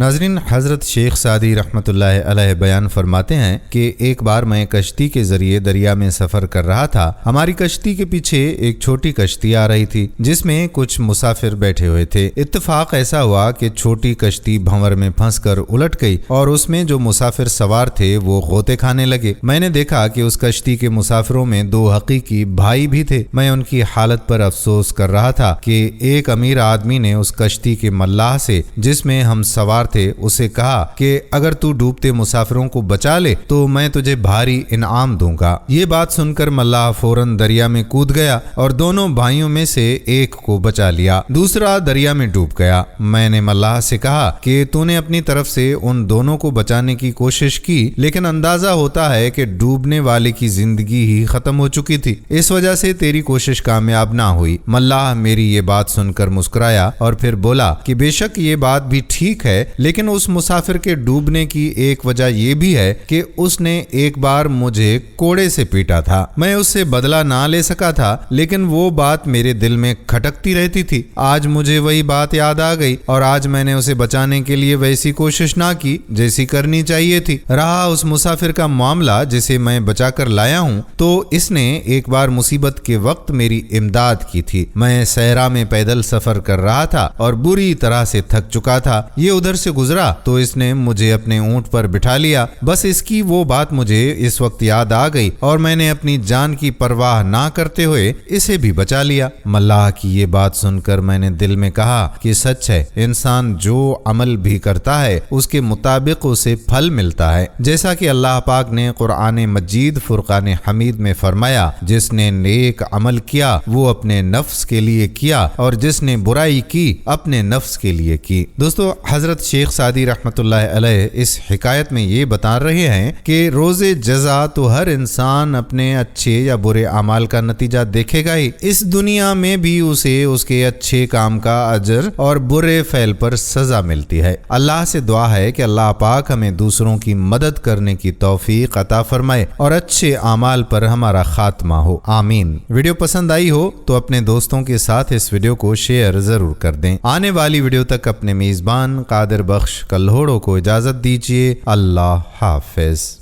ناظرین، حضرت شیخ سعدی رحمۃ اللہ علیہ بیان فرماتے ہیں کہ ایک بار میں کشتی کے ذریعے دریا میں سفر کر رہا تھا۔ ہماری کشتی کے پیچھے ایک چھوٹی کشتی آ رہی تھی جس میں کچھ مسافر بیٹھے ہوئے تھے۔ اتفاق ایسا ہوا کہ چھوٹی کشتی بھنور میں پھنس کر الٹ گئی اور اس میں جو مسافر سوار تھے وہ غوطے کھانے لگے۔ میں نے دیکھا کہ اس کشتی کے مسافروں میں دو حقیقی بھائی بھی تھے۔ میں ان کی حالت پر افسوس کر رہا تھا کہ ایک امیر آدمی نے اس کشتی کے ملاح سے جس میں ہم سوار تھے اسے کہا کہ اگر تو ڈوبتے مسافروں کو بچا لے تو میں تجھے بھاری انعام دوں گا۔ یہ بات سن کر ملاح فوراً دریا میں کود گیا اور دونوں بھائیوں میں سے ایک کو بچا لیا، دوسرا دریا میں ڈوب گیا۔ میں نے ملاح سے کہا کہ تو نے اپنی طرف سے ان دونوں کو بچانے کی کوشش کی، لیکن اندازہ ہوتا ہے کہ ڈوبنے والے کی زندگی ہی ختم ہو چکی تھی، اس وجہ سے تیری کوشش کامیاب نہ ہوئی۔ ملاح میری یہ بات سن کر مسکرایا اور پھر بولا کہ بے شک یہ بات بھی ٹھیک ہے، لیکن اس مسافر کے ڈوبنے کی ایک وجہ یہ بھی ہے کہ اس نے ایک بار مجھے کوڑے سے پیٹا تھا۔ میں اس سے بدلہ نہ لے سکا تھا، لیکن وہ بات میرے دل میں کھٹکتی رہتی تھی۔ آج مجھے وہی بات یاد آ گئی اور آج میں نے اسے بچانے کے لیے ویسی کوشش نہ کی جیسی کرنی چاہیے تھی۔ رہا اس مسافر کا معاملہ جسے میں بچا کر لایا ہوں، تو اس نے ایک بار مصیبت کے وقت میری امداد کی تھی۔ میں صحرا میں پیدل سفر کر رہا تھا اور بری طرح سے تھک چکا تھا۔ یہ ادھر سے گزرا تو اس نے مجھے اپنے اونٹ پر بٹھا لیا۔ بس اس کی وہ بات مجھے اس وقت یاد آ گئی اور میں نے اپنی جان کی پرواہ نہ کرتے ہوئے اسے بھی بچا لیا۔ ملاح کی یہ بات سن کر میں نے دل میں کہا کہ سچ ہے، انسان جو عمل بھی کرتا ہے اس کے مطابق اسے پھل ملتا ہے، جیسا کہ اللہ پاک نے قرآن مجید فرقان حمید میں فرمایا، جس نے نیک عمل کیا وہ اپنے نفس کے لیے کیا اور جس نے برائی کی اپنے نفس کے لیے کی۔ دوستو، حضرت شیخ سعدی رحمۃ اللہ علیہ اس حکایت میں یہ بتا رہے ہیں کہ روز جزا تو ہر انسان اپنے اچھے یا برے اعمال کا نتیجہ دیکھے گا ہی۔ اس دنیا میں بھی اسے اس کے اچھے کام کا اجر اور برے فعل پر سزا ملتی ہے۔ اللہ سے دعا ہے کہ اللہ پاک ہمیں دوسروں کی مدد کرنے کی توفیق عطا فرمائے اور اچھے اعمال پر ہمارا خاتمہ ہو، آمین۔ ویڈیو پسند آئی ہو تو اپنے دوستوں کے ساتھ اس ویڈیو کو شیئر ضرور کر دیں۔ آنے والی ویڈیو تک اپنے میزبان قادر بخش کلہوڑوں کو اجازت دیجیے۔ اللہ حافظ۔